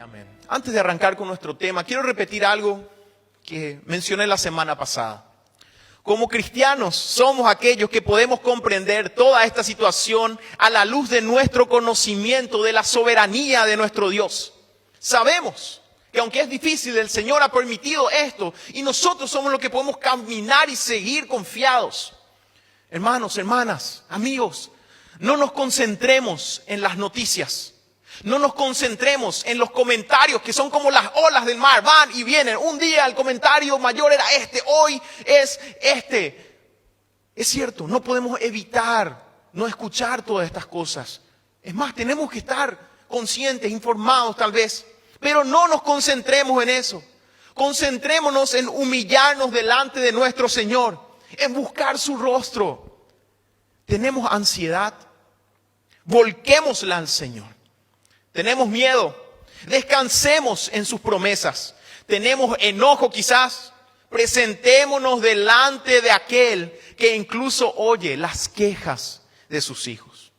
amén. Antes de arrancar con nuestro tema, quiero repetir algo que mencioné la semana pasada. Como cristianos somos aquellos que podemos comprender toda esta situación a la luz de nuestro conocimiento de la soberanía de nuestro Dios. Sabemos que aunque es difícil, el Señor ha permitido esto y nosotros somos los que podemos caminar y seguir confiados. Hermanos, hermanas, amigos, no nos concentremos en las noticias. No nos concentremos en los comentarios que son como las olas del mar, van y vienen. Un día el comentario mayor era este, hoy es este. Es cierto, no podemos evitar no escuchar todas estas cosas. Es más, tenemos que estar conscientes, informados tal vez. Pero no nos concentremos en eso. Concentrémonos en humillarnos delante de nuestro Señor, en buscar su rostro. ¿Tenemos ansiedad? Volquémosla al Señor. Tenemos miedo, descansemos en sus promesas. Tenemos enojo quizás, presentémonos delante de aquel que incluso oye las quejas de sus hijos.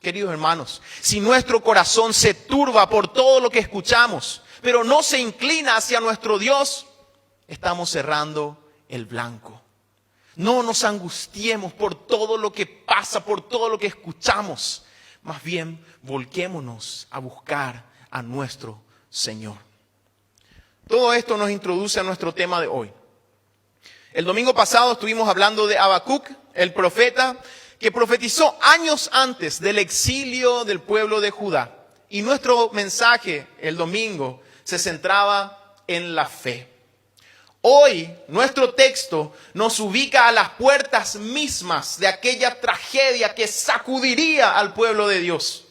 Queridos hermanos, si nuestro corazón se turba por todo lo que escuchamos, pero no se inclina hacia nuestro Dios, estamos cerrando el blanco. No nos angustiemos por todo lo que pasa, por todo lo que escuchamos. Más bien, volquémonos a buscar a nuestro Señor. Todo esto nos introduce a nuestro tema de hoy. El domingo pasado estuvimos hablando de Habacuc, el profeta, que profetizó años antes del exilio del pueblo de Judá. Y nuestro mensaje el domingo se centraba en la fe. Hoy nuestro texto nos ubica a las puertas mismas de aquella tragedia que sacudiría al pueblo de Dios.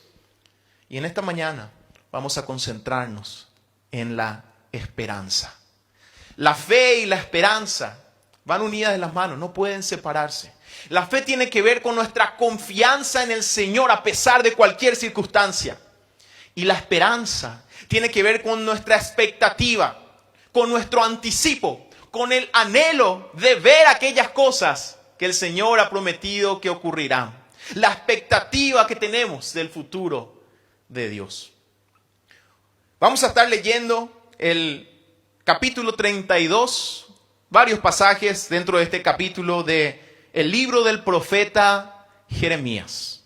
Y en esta mañana vamos a concentrarnos en la esperanza. La fe y la esperanza van unidas de las manos, no pueden separarse. La fe tiene que ver con nuestra confianza en el Señor a pesar de cualquier circunstancia. Y la esperanza tiene que ver con nuestra expectativa, con nuestro anticipo, con el anhelo de ver aquellas cosas que el Señor ha prometido que ocurrirán. La expectativa que tenemos del futuro de Dios. Vamos a estar leyendo el capítulo 32, varios pasajes dentro de este capítulo del libro del profeta Jeremías.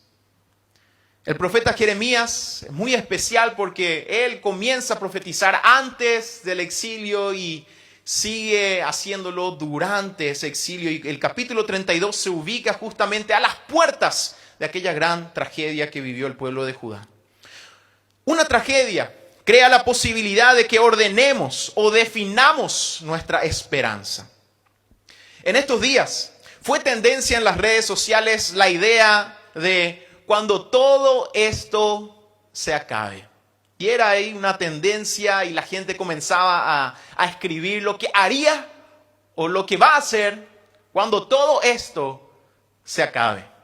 El profeta Jeremías es muy especial porque él comienza a profetizar antes del exilio y sigue haciéndolo durante ese exilio. Y el capítulo 32 se ubica justamente a las puertas de aquella gran tragedia que vivió el pueblo de Judá. Una tragedia crea la posibilidad de que ordenemos o definamos nuestra esperanza. En estos días fue tendencia en las redes sociales la idea de cuando todo esto se acabe. Y era ahí una tendencia y la gente comenzaba a escribir lo que haría o lo que va a hacer cuando todo esto se acabe.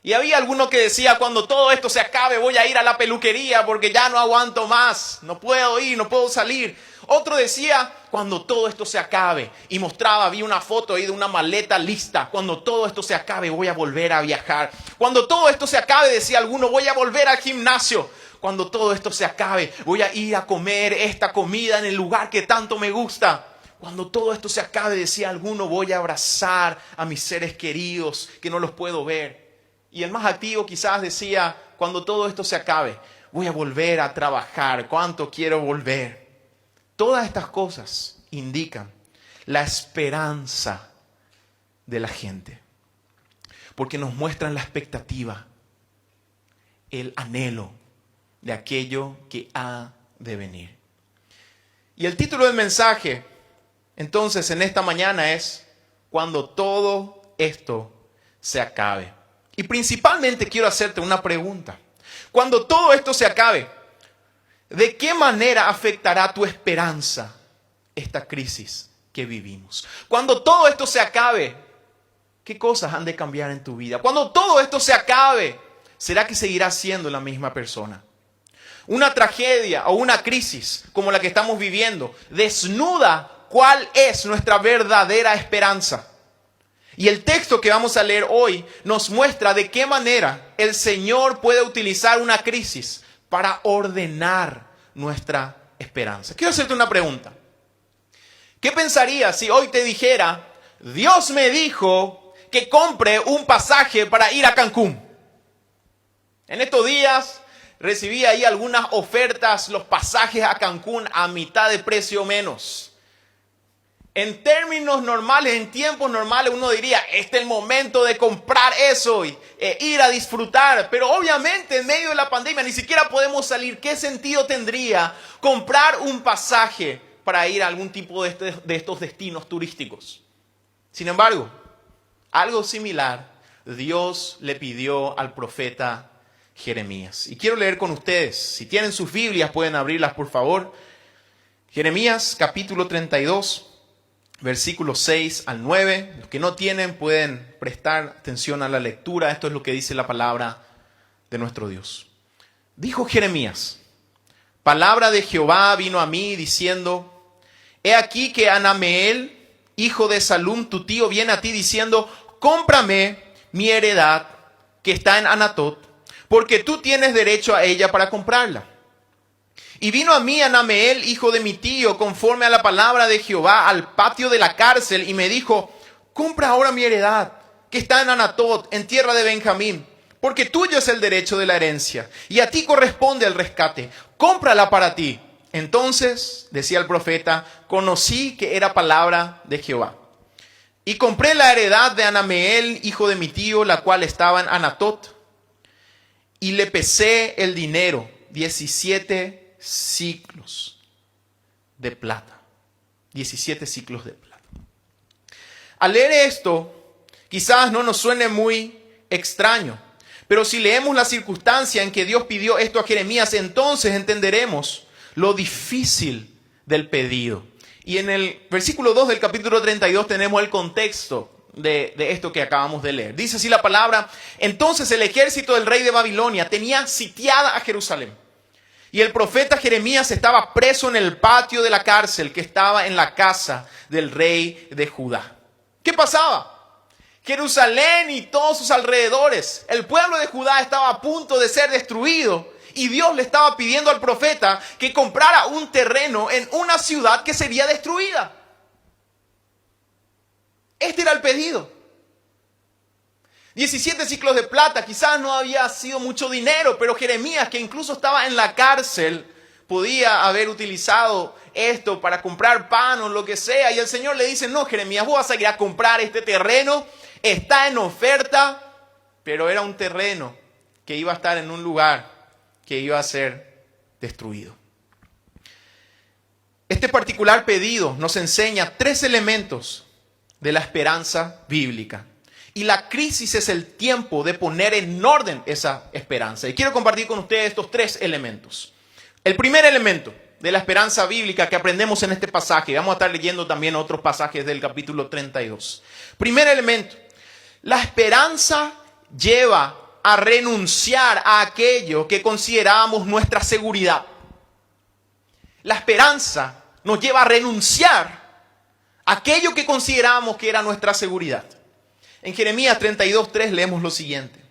Y había alguno que decía, cuando todo esto se acabe voy a ir a la peluquería porque ya no aguanto más, no puedo ir, no puedo salir. Otro decía, cuando todo esto se acabe, y mostraba, había una foto ahí de una maleta lista, cuando todo esto se acabe voy a volver a viajar. Cuando todo esto se acabe, decía alguno, voy a volver al gimnasio. Cuando todo esto se acabe, voy a ir a comer esta comida en el lugar que tanto me gusta. Cuando todo esto se acabe, decía alguno, voy a abrazar a mis seres queridos que no los puedo ver. Y el más activo quizás decía, cuando todo esto se acabe, voy a volver a trabajar. ¿Cuánto quiero volver? Todas estas cosas indican la esperanza de la gente. Porque nos muestran la expectativa, el anhelo de aquello que ha de venir. Y el título del mensaje, entonces, en esta mañana es cuando todo esto se acabe. Y principalmente quiero hacerte una pregunta. Cuando todo esto se acabe, ¿de qué manera afectará tu esperanza esta crisis que vivimos? Cuando todo esto se acabe, ¿qué cosas han de cambiar en tu vida? Cuando todo esto se acabe, ¿será que seguirás siendo la misma persona? Una tragedia o una crisis como la que estamos viviendo desnuda cuál es nuestra verdadera esperanza. Y el texto que vamos a leer hoy nos muestra de qué manera el Señor puede utilizar una crisis para ordenar nuestra esperanza. Quiero hacerte una pregunta. ¿Qué pensarías si hoy te dijera, Dios me dijo que compre un pasaje para ir a Cancún? En estos días recibí ahí algunas ofertas, los pasajes a Cancún a mitad de precio o menos. En términos normales, en tiempos normales, uno diría, este es el momento de comprar eso y ir a disfrutar. Pero obviamente en medio de la pandemia ni siquiera podemos salir. ¿Qué sentido tendría comprar un pasaje para ir a algún tipo de estos destinos turísticos? Sin embargo, algo similar Dios le pidió al profeta Jeremías. Y quiero leer con ustedes. Si tienen sus Biblias pueden abrirlas por favor. Jeremías capítulo 32. Versículos 6 al 9. Los que no tienen pueden prestar atención a la lectura. Esto es lo que dice la palabra de nuestro Dios. Dijo Jeremías, palabra de Jehová vino a mí diciendo, he aquí que Hanameel, hijo de Salum, tu tío, viene a ti diciendo, cómprame mi heredad que está en Anatot, porque tú tienes derecho a ella para comprarla. Y vino a mí Hanameel, hijo de mi tío, conforme a la palabra de Jehová, al patio de la cárcel, y me dijo, compra ahora mi heredad, que está en Anatot, en tierra de Benjamín, porque tuyo es el derecho de la herencia, y a ti corresponde el rescate. Cómprala para ti. Entonces, decía el profeta, conocí que era palabra de Jehová. Y compré la heredad de Hanameel, hijo de mi tío, la cual estaba en Anatot, y le pesé el dinero, 17 ciclos de plata. 17 ciclos de plata. Al leer esto, quizás no nos suene muy extraño, pero si leemos la circunstancia en que Dios pidió esto a Jeremías, entonces entenderemos lo difícil del pedido. Y en el versículo 2 del capítulo 32 tenemos el contexto de esto que acabamos de leer. Dice así la palabra, entonces el ejército del rey de Babilonia tenía sitiada a Jerusalén. Y el profeta Jeremías estaba preso en el patio de la cárcel que estaba en la casa del rey de Judá. ¿Qué pasaba? Jerusalén y todos sus alrededores, el pueblo de Judá estaba a punto de ser destruido y Dios le estaba pidiendo al profeta que comprara un terreno en una ciudad que sería destruida. Este era el pedido. 17 ciclos de plata, quizás no había sido mucho dinero, pero Jeremías, que incluso estaba en la cárcel, podía haber utilizado esto para comprar pan o lo que sea. Y el Señor le dice, no, Jeremías, vos vas a ir a comprar este terreno, está en oferta, pero era un terreno que iba a estar en un lugar que iba a ser destruido. Este particular pedido nos enseña 3 elementos de la esperanza bíblica. Y la crisis es el tiempo de poner en orden esa esperanza. Y quiero compartir con ustedes estos 3 elementos. El primer elemento de la esperanza bíblica que aprendemos en este pasaje, vamos a estar leyendo también otros pasajes del capítulo 32. Primer elemento, la esperanza lleva a renunciar a aquello que considerábamos nuestra seguridad. La esperanza nos lleva a renunciar a aquello que considerábamos que era nuestra seguridad. En Jeremías 32:3 leemos lo siguiente.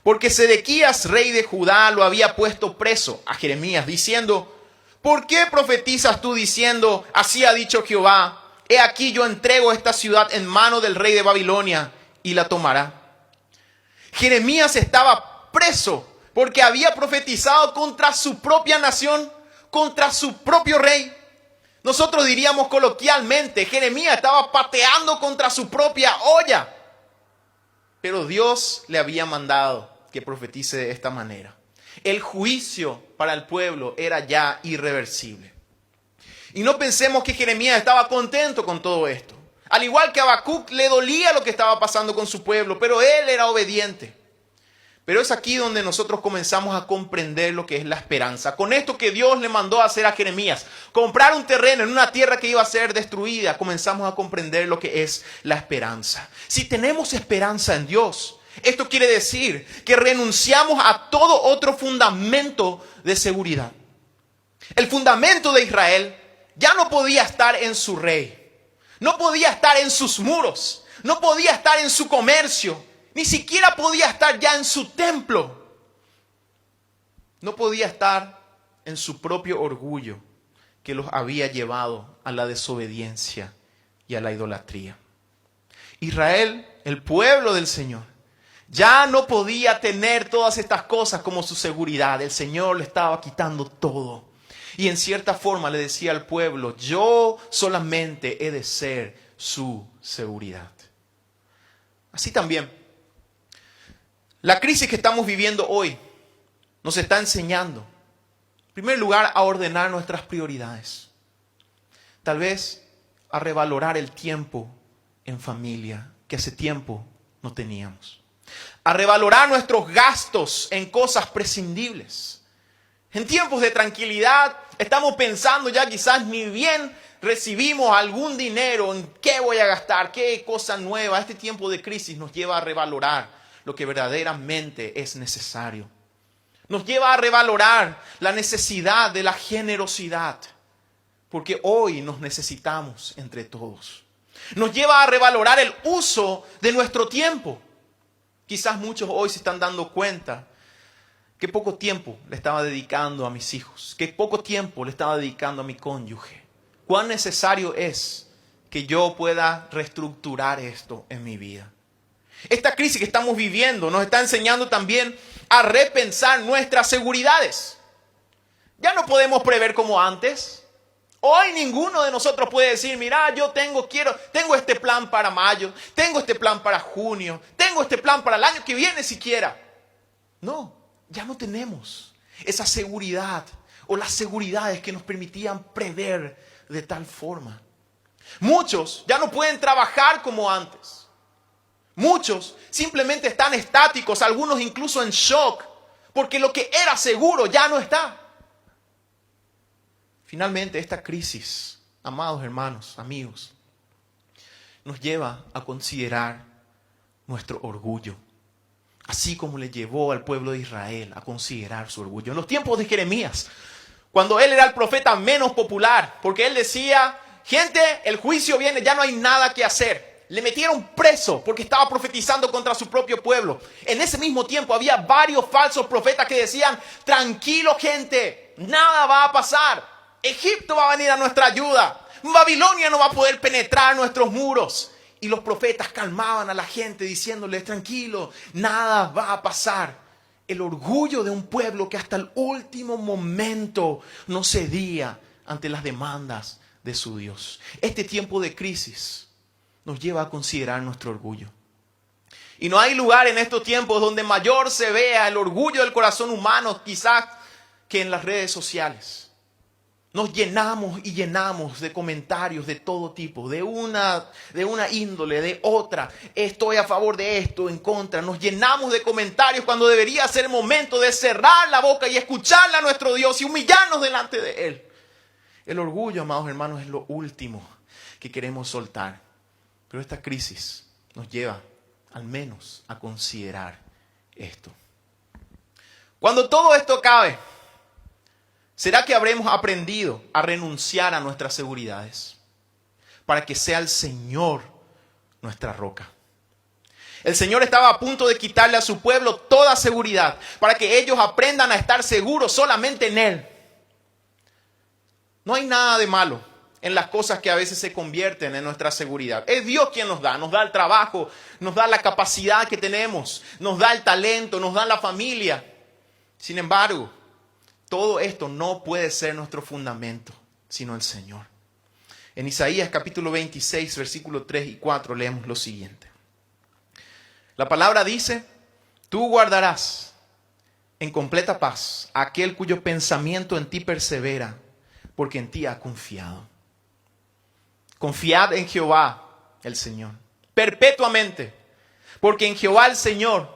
Porque Sedequías, rey de Judá, lo había puesto preso a Jeremías, diciendo, ¿por qué profetizas tú diciendo, así ha dicho Jehová, he aquí yo entrego esta ciudad en mano del rey de Babilonia y la tomará? Jeremías estaba preso porque había profetizado contra su propia nación, contra su propio rey. Nosotros diríamos coloquialmente, Jeremías estaba pateando contra su propia olla. Pero Dios le había mandado que profetice de esta manera. El juicio para el pueblo era ya irreversible. Y no pensemos que Jeremías estaba contento con todo esto. Al igual que a Habacuc le dolía lo que estaba pasando con su pueblo, pero él era obediente. Pero es aquí donde nosotros comenzamos a comprender lo que es la esperanza. Con esto que Dios le mandó a hacer a Jeremías, comprar un terreno en una tierra que iba a ser destruida, comenzamos a comprender lo que es la esperanza. Si tenemos esperanza en Dios, esto quiere decir que renunciamos a todo otro fundamento de seguridad. El fundamento de Israel ya no podía estar en su rey, no podía estar en sus muros, no podía estar en su comercio, ni siquiera podía estar ya en su templo. No podía estar en su propio orgullo, que los había llevado a la desobediencia y a la idolatría. Israel, el pueblo del Señor, ya no podía tener todas estas cosas como su seguridad. El Señor le estaba quitando todo. Y en cierta forma le decía al pueblo, yo solamente he de ser su seguridad. Así también, la crisis que estamos viviendo hoy nos está enseñando, en primer lugar, a ordenar nuestras prioridades. Tal vez a revalorar el tiempo en familia que hace tiempo no teníamos. A revalorar nuestros gastos en cosas prescindibles. En tiempos de tranquilidad estamos pensando ya quizás ni bien recibimos algún dinero en qué voy a gastar, qué cosa nueva. Este tiempo de crisis nos lleva a revalorar lo que verdaderamente es necesario. Nos lleva a revalorar la necesidad de la generosidad, porque hoy nos necesitamos entre todos. Nos lleva a revalorar el uso de nuestro tiempo. Quizás muchos hoy se están dando cuenta que poco tiempo le estaba dedicando a mis hijos, que poco tiempo le estaba dedicando a mi cónyuge. Cuán necesario es que yo pueda reestructurar esto en mi vida. Esta crisis que estamos viviendo nos está enseñando también a repensar nuestras seguridades. Ya no podemos prever como antes. Hoy ninguno de nosotros puede decir, mira, yo tengo este plan para mayo, tengo este plan para junio, tengo este plan para el año que viene siquiera. No, ya no tenemos esa seguridad o las seguridades que nos permitían prever de tal forma. Muchos ya no pueden trabajar como antes. Muchos simplemente están estáticos, algunos incluso en shock, porque lo que era seguro ya no está. Finalmente, esta crisis, amados hermanos, amigos, nos lleva a considerar nuestro orgullo, así como le llevó al pueblo de Israel a considerar su orgullo. En los tiempos de Jeremías, cuando él era el profeta menos popular, porque él decía, gente, el juicio viene, ya no hay nada que hacer. Le metieron preso porque estaba profetizando contra su propio pueblo. En ese mismo tiempo había varios falsos profetas que decían, tranquilo gente, nada va a pasar. Egipto va a venir a nuestra ayuda. Babilonia no va a poder penetrar nuestros muros. Y los profetas calmaban a la gente diciéndoles, tranquilo, nada va a pasar. El orgullo de un pueblo que hasta el último momento no cedía ante las demandas de su Dios. Este tiempo de crisis nos lleva a considerar nuestro orgullo. Y no hay lugar en estos tiempos donde mayor se vea el orgullo del corazón humano quizás que en las redes sociales. Nos llenamos y llenamos de comentarios de todo tipo, de una índole, de otra. Estoy a favor de esto, en contra. Nos llenamos de comentarios cuando debería ser el momento de cerrar la boca y escucharle a nuestro Dios y humillarnos delante de Él. El orgullo, amados hermanos, es lo último que queremos soltar. Pero esta crisis nos lleva al menos a considerar esto. Cuando todo esto acabe, ¿será que habremos aprendido a renunciar a nuestras seguridades para que sea el Señor nuestra roca? El Señor estaba a punto de quitarle a su pueblo toda seguridad para que ellos aprendan a estar seguros solamente en Él. No hay nada de malo en las cosas que a veces se convierten en nuestra seguridad. Es Dios quien nos da el trabajo, nos da la capacidad que tenemos, nos da el talento, nos da la familia. Sin embargo, todo esto no puede ser nuestro fundamento, sino el Señor. En Isaías capítulo 26, versículos 3 y 4 leemos lo siguiente. La palabra dice, tú guardarás en completa paz a aquel cuyo pensamiento en ti persevera, porque en ti ha confiado. Confiad en Jehová, el Señor, perpetuamente, porque en Jehová el Señor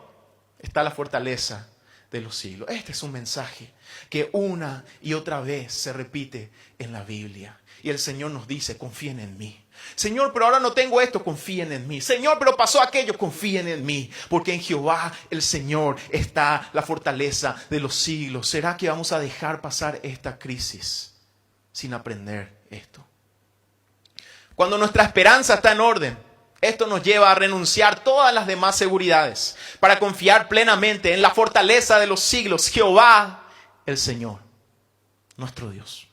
está la fortaleza de los siglos. Este es un mensaje que una y otra vez se repite en la Biblia. Y el Señor nos dice, confíen en mí. Señor, pero ahora no tengo esto, confíen en mí. Señor, pero pasó aquello, confíen en mí. Porque en Jehová el Señor está la fortaleza de los siglos. ¿Será que vamos a dejar pasar esta crisis sin aprender esto? Cuando nuestra esperanza está en orden, esto nos lleva a renunciar todas las demás seguridades para confiar plenamente en la fortaleza de los siglos, Jehová el Señor, nuestro Dios.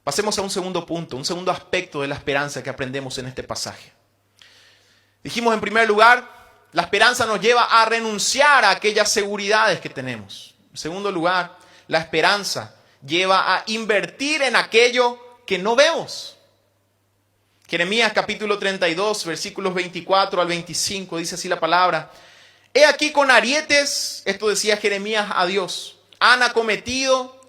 Pasemos a un segundo punto, un segundo aspecto de la esperanza que aprendemos en este pasaje. Dijimos en primer lugar, la esperanza nos lleva a renunciar a aquellas seguridades que tenemos. En segundo lugar, la esperanza lleva a invertir en aquello que no vemos. Jeremías capítulo 32, versículos 24 al 25, dice así la palabra. He aquí con arietes, esto decía Jeremías a Dios, han acometido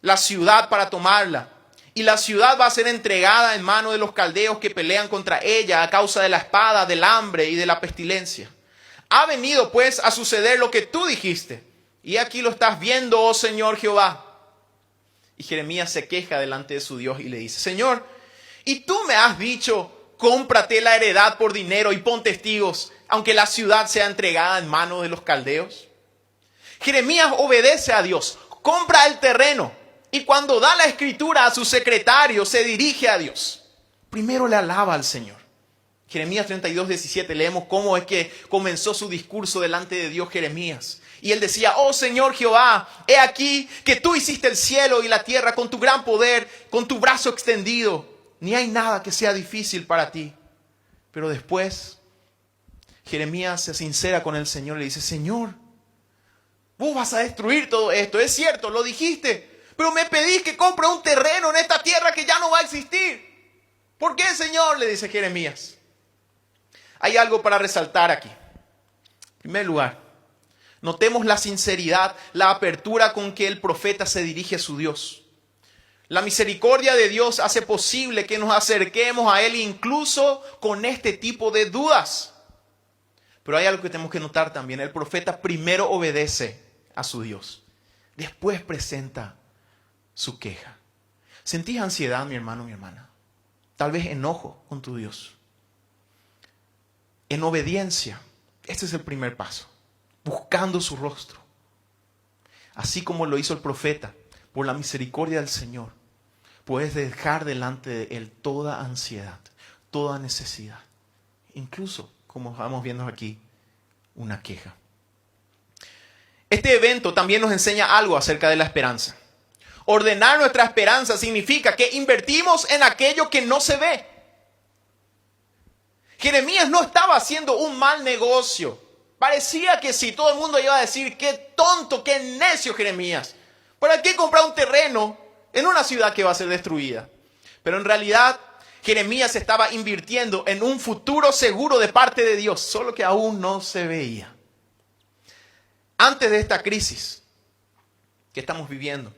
la ciudad para tomarla. Y la ciudad va a ser entregada en manos de los caldeos que pelean contra ella a causa de la espada, del hambre y de la pestilencia. Ha venido pues a suceder lo que tú dijiste. Y aquí lo estás viendo, oh Señor Jehová. Y Jeremías se queja delante de su Dios y le dice, Señor, y tú me has dicho, cómprate la heredad por dinero y pon testigos, aunque la ciudad sea entregada en manos de los caldeos. Jeremías obedece a Dios, compra el terreno. Y cuando da la escritura a su secretario, se dirige a Dios. Primero le alaba al Señor. Jeremías 32, 17, leemos cómo es que comenzó su discurso delante de Dios Jeremías. Y él decía, oh Señor Jehová, he aquí que tú hiciste el cielo y la tierra con tu gran poder, con tu brazo extendido. Ni hay nada que sea difícil para ti. Pero después, Jeremías se sincera con el Señor y le dice, Señor, vos vas a destruir todo esto. Es cierto, lo dijiste. Pero me pedís que compre un terreno en esta tierra que ya no va a existir. ¿Por qué, Señor? Le dice Jeremías. Hay algo para resaltar aquí. En primer lugar, notemos la sinceridad, la apertura con que el profeta se dirige a su Dios. La misericordia de Dios hace posible que nos acerquemos a Él incluso con este tipo de dudas. Pero hay algo que tenemos que notar también. El profeta primero obedece a su Dios. Después presenta su queja. ¿Sentís ansiedad, mi hermano, mi hermana? Tal vez enojo con tu Dios. En obediencia, este es el primer paso. Buscando su rostro. Así como lo hizo el profeta, por la misericordia del Señor, puedes dejar delante de Él toda ansiedad, toda necesidad. Incluso, como vamos viendo aquí, una queja. Este evento también nos enseña algo acerca de la esperanza. Ordenar nuestra esperanza significa que invertimos en aquello que no se ve. Jeremías no estaba haciendo un mal negocio. Parecía que sí, todo el mundo iba a decir, qué tonto, qué necio Jeremías. ¿Para qué comprar un terreno en una ciudad que va a ser destruida? Pero en realidad, Jeremías estaba invirtiendo en un futuro seguro de parte de Dios, solo que aún no se veía. Antes de esta crisis que estamos viviendo,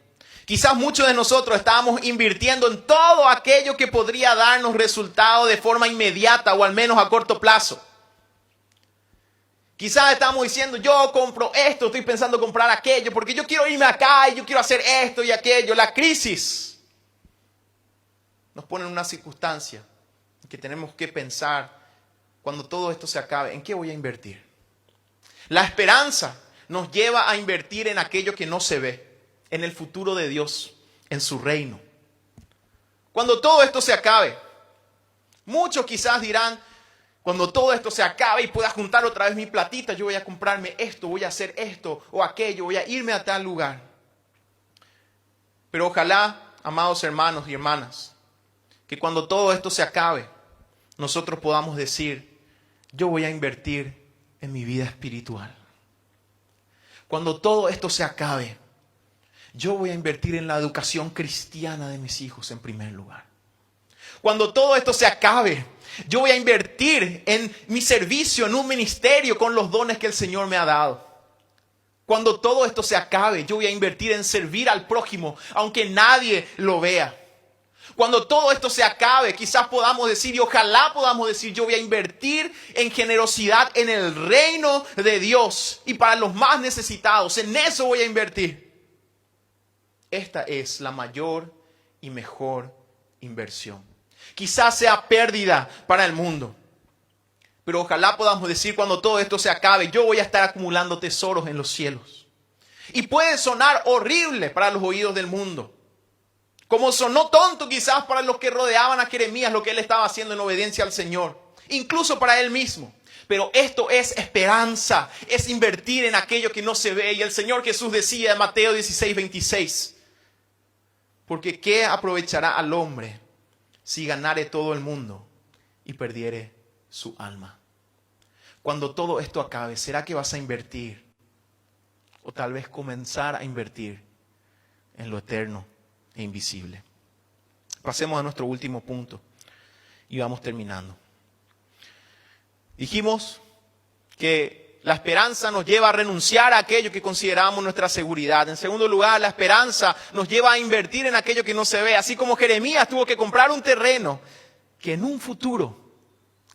quizás muchos de nosotros estábamos invirtiendo en todo aquello que podría darnos resultados de forma inmediata o al menos a corto plazo. Quizás estamos diciendo, yo compro esto, estoy pensando comprar aquello, porque yo quiero irme acá y yo quiero hacer esto y aquello. La crisis nos pone en una circunstancia en que tenemos que pensar, cuando todo esto se acabe, ¿en qué voy a invertir? La esperanza nos lleva a invertir en aquello que no se ve, en el futuro de Dios, en su reino. Cuando todo esto se acabe, muchos quizás dirán, cuando todo esto se acabe y pueda juntar otra vez mi platita, yo voy a comprarme esto, voy a hacer esto o aquello, voy a irme a tal lugar. Pero ojalá, amados hermanos y hermanas, que cuando todo esto se acabe, nosotros podamos decir, yo voy a invertir en mi vida espiritual. Cuando todo esto se acabe, yo voy a invertir en la educación cristiana de mis hijos en primer lugar. Cuando todo esto se acabe, yo voy a invertir en mi servicio, en un ministerio con los dones que el Señor me ha dado. Cuando todo esto se acabe, yo voy a invertir en servir al prójimo, aunque nadie lo vea. Cuando todo esto se acabe, quizás podamos decir, y ojalá podamos decir, yo voy a invertir en generosidad en el reino de Dios y para los más necesitados. En eso voy a invertir. Esta es la mayor y mejor inversión. Quizás sea pérdida para el mundo, pero ojalá podamos decir, cuando todo esto se acabe, yo voy a estar acumulando tesoros en los cielos. Y puede sonar horrible para los oídos del mundo, como sonó tonto quizás para los que rodeaban a Jeremías lo que él estaba haciendo en obediencia al Señor, incluso para él mismo. Pero esto es esperanza, es invertir en aquello que no se ve. Y el Señor Jesús decía en Mateo 16, 26, Porque ¿qué aprovechará al hombre si ganare todo el mundo y perdiere su alma? Cuando todo esto acabe, ¿será que vas a invertir? O tal vez comenzar a invertir en lo eterno e invisible. Pasemos a nuestro último punto y vamos terminando. Dijimos que la esperanza nos lleva a renunciar a aquello que consideramos nuestra seguridad. En segundo lugar, la esperanza nos lleva a invertir en aquello que no se ve. Así como Jeremías tuvo que comprar un terreno que en un futuro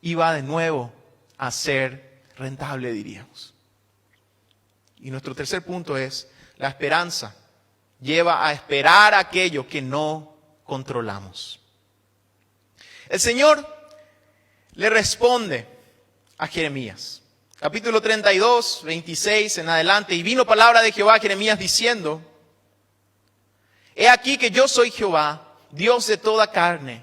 iba de nuevo a ser rentable, diríamos. Y nuestro tercer punto es, la esperanza lleva a esperar aquello que no controlamos. El Señor le responde a Jeremías. Capítulo 32, 26 en adelante. Y vino palabra de Jehová a Jeremías diciendo: He aquí que yo soy Jehová, Dios de toda carne.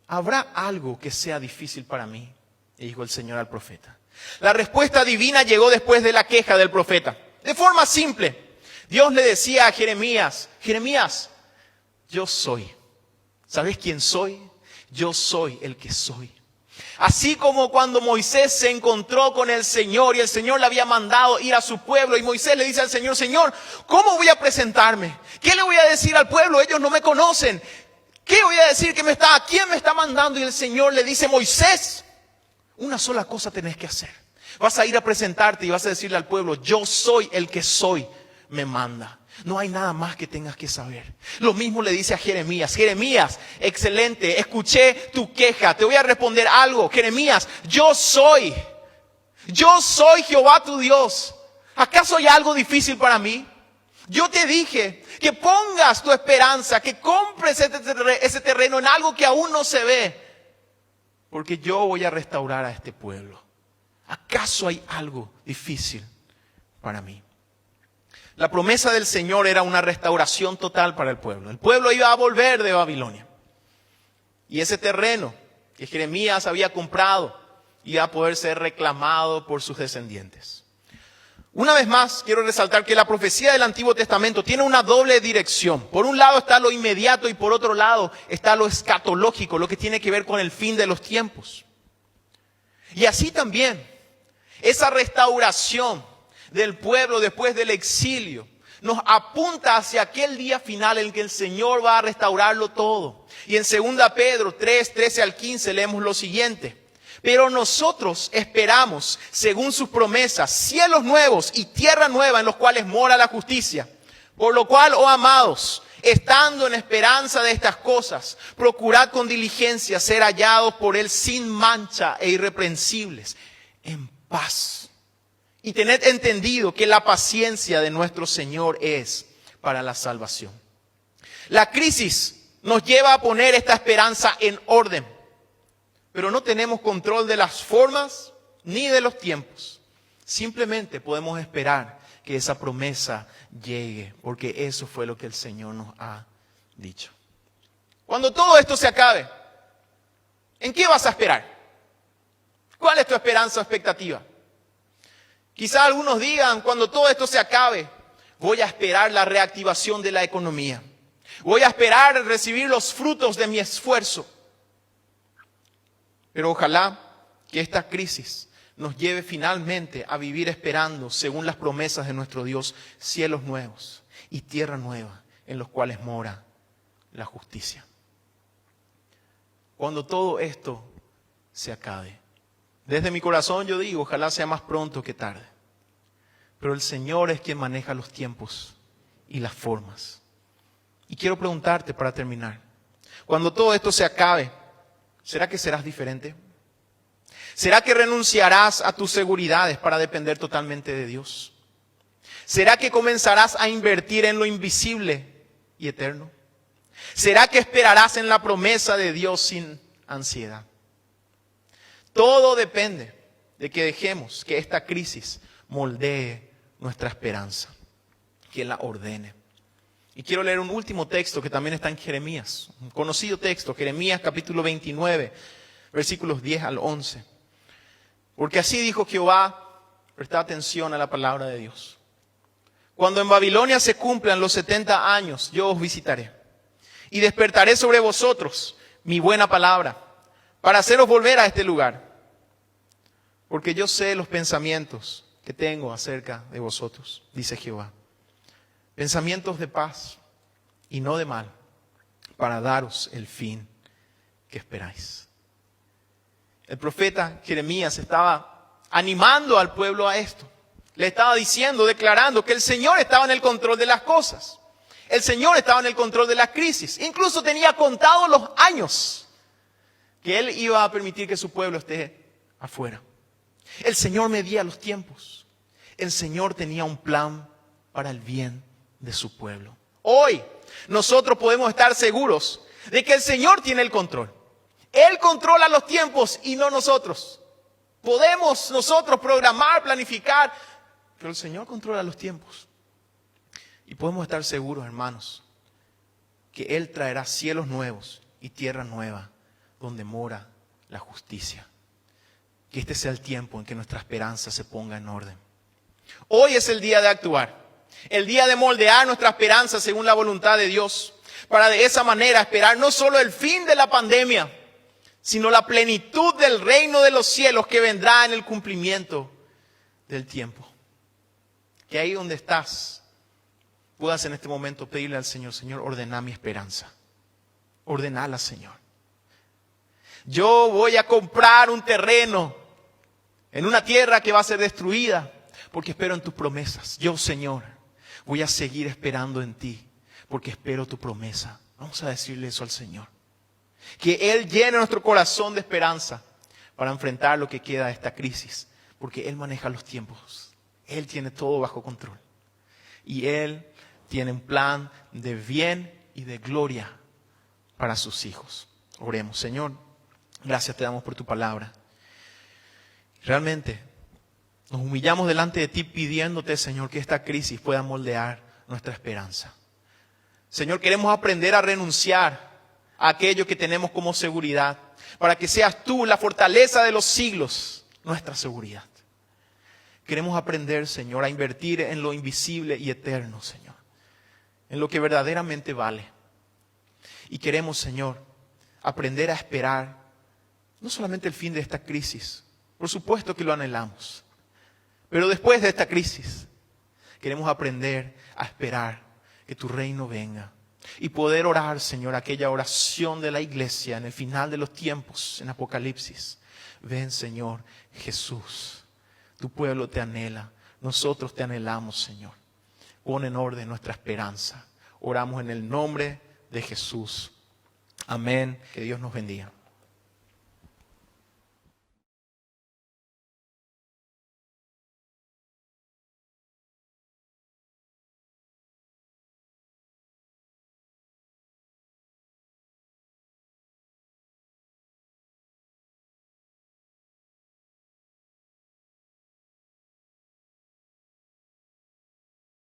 ¿Habrá algo que sea difícil para mí?, dijo el Señor al profeta. La respuesta divina llegó después de la queja del profeta. De forma simple, Dios le decía a Jeremías: Jeremías, yo soy. ¿Sabes quién soy? Yo soy el que soy. Así como cuando Moisés se encontró con el Señor y el Señor le había mandado ir a su pueblo y Moisés le dice al Señor: Señor, ¿cómo voy a presentarme? ¿Qué le voy a decir al pueblo? Ellos no me conocen. ¿Qué voy a decir ¿a quién me está mandando? Y el Señor le dice: Moisés, una sola cosa tenés que hacer. Vas a ir a presentarte y vas a decirle al pueblo: yo soy el que soy, me manda. No hay nada más que tengas que saber. Lo mismo le dice a Jeremías: Jeremías, excelente, escuché tu queja, te voy a responder algo. Jeremías, yo soy Jehová tu Dios. ¿Acaso hay algo difícil para mí? Yo te dije que pongas tu esperanza, que compres ese terreno en algo que aún no se ve. Porque yo voy a restaurar a este pueblo. ¿Acaso hay algo difícil para mí? La promesa del Señor era una restauración total para el pueblo. El pueblo iba a volver de Babilonia. Y ese terreno que Jeremías había comprado iba a poder ser reclamado por sus descendientes. Una vez más, quiero resaltar que la profecía del Antiguo Testamento tiene una doble dirección. Por un lado está lo inmediato y por otro lado está lo escatológico, lo que tiene que ver con el fin de los tiempos. Y así también, esa restauración del pueblo después del exilio nos apunta hacia aquel día final en que el Señor va a restaurarlo todo. Y en 2 Pedro 3, 13 al 15 leemos lo siguiente: Pero nosotros esperamos, según sus promesas, cielos nuevos y tierra nueva en los cuales mora la justicia. Por lo cual, oh amados, estando en esperanza de estas cosas, procurad con diligencia ser hallados por Él sin mancha e irreprensibles, en paz. Y tened entendido que la paciencia de nuestro Señor es para la salvación. La crisis nos lleva a poner esta esperanza en orden. Pero no tenemos control de las formas ni de los tiempos. Simplemente podemos esperar que esa promesa llegue, porque eso fue lo que el Señor nos ha dicho. Cuando todo esto se acabe, ¿en qué vas a esperar? ¿Cuál es tu esperanza o expectativa? Quizá algunos digan: cuando todo esto se acabe, voy a esperar la reactivación de la economía. Voy a esperar recibir los frutos de mi esfuerzo. Pero ojalá que esta crisis nos lleve finalmente a vivir esperando, según las promesas de nuestro Dios, cielos nuevos y tierra nueva en los cuales mora la justicia. Cuando todo esto se acabe, desde mi corazón yo digo: ojalá sea más pronto que tarde. Pero el Señor es quien maneja los tiempos y las formas. Y quiero preguntarte para terminar: cuando todo esto se acabe, ¿será que serás diferente? ¿Será que renunciarás a tus seguridades para depender totalmente de Dios? ¿Será que comenzarás a invertir en lo invisible y eterno? ¿Será que esperarás en la promesa de Dios sin ansiedad? Todo depende de que dejemos que esta crisis moldee nuestra esperanza, que la ordene. Y quiero leer un último texto que también está en Jeremías, un conocido texto, Jeremías capítulo 29, versículos 10 al 11. Porque así dijo Jehová, presta atención a la palabra de Dios: Cuando en Babilonia se cumplan los 70 años, yo os visitaré. Y despertaré sobre vosotros mi buena palabra, para haceros volver a este lugar. Porque yo sé los pensamientos que tengo acerca de vosotros, dice Jehová. Pensamientos de paz y no de mal, para daros el fin que esperáis. El profeta Jeremías estaba animando al pueblo a esto. Le estaba diciendo, declarando que el Señor estaba en el control de las cosas. El Señor estaba en el control de las crisis. Incluso tenía contados los años que Él iba a permitir que su pueblo esté afuera. El Señor medía los tiempos. El Señor tenía un plan para el bien de su pueblo. Hoy nosotros podemos estar seguros de que el Señor tiene el control. Él controla los tiempos y no nosotros. Podemos nosotros programar, planificar, pero el Señor controla los tiempos. Y podemos estar seguros, hermanos, que Él traerá cielos nuevos y tierra nueva donde mora la justicia. Que este sea el tiempo en que nuestra esperanza se ponga en orden. Hoy es el día de actuar. El día de moldear nuestra esperanza según la voluntad de Dios. Para de esa manera esperar no solo el fin de la pandemia, sino la plenitud del reino de los cielos que vendrá en el cumplimiento del tiempo. Que ahí donde estás, puedas en este momento pedirle al Señor, Señor, ordena mi esperanza. Ordenala, Señor. Yo voy a comprar un terreno en una tierra que va a ser destruida, porque espero en tus promesas. Yo, Señor, voy a seguir esperando en ti, porque espero tu promesa. Vamos a decirle eso al Señor. Que Él llene nuestro corazón de esperanza para enfrentar lo que queda de esta crisis, porque Él maneja los tiempos. Él tiene todo bajo control. Y Él tiene un plan de bien y de gloria para sus hijos. Oremos. Señor, gracias te damos por tu palabra. Realmente nos humillamos delante de ti pidiéndote, Señor, que esta crisis pueda moldear nuestra esperanza. Señor, queremos aprender a renunciar a aquello que tenemos como seguridad, para que seas tú la fortaleza de los siglos, nuestra seguridad. Queremos aprender, Señor, a invertir en lo invisible y eterno, Señor, en lo que verdaderamente vale. Y queremos, Señor, aprender a esperar no solamente el fin de esta crisis, por supuesto que lo anhelamos, pero después de esta crisis queremos aprender a esperar que tu reino venga y poder orar, Señor, aquella oración de la iglesia en el final de los tiempos, en Apocalipsis. Ven, Señor Jesús, tu pueblo te anhela, nosotros te anhelamos, Señor. Pon en orden nuestra esperanza. Oramos en el nombre de Jesús. Amén. Que Dios nos bendiga.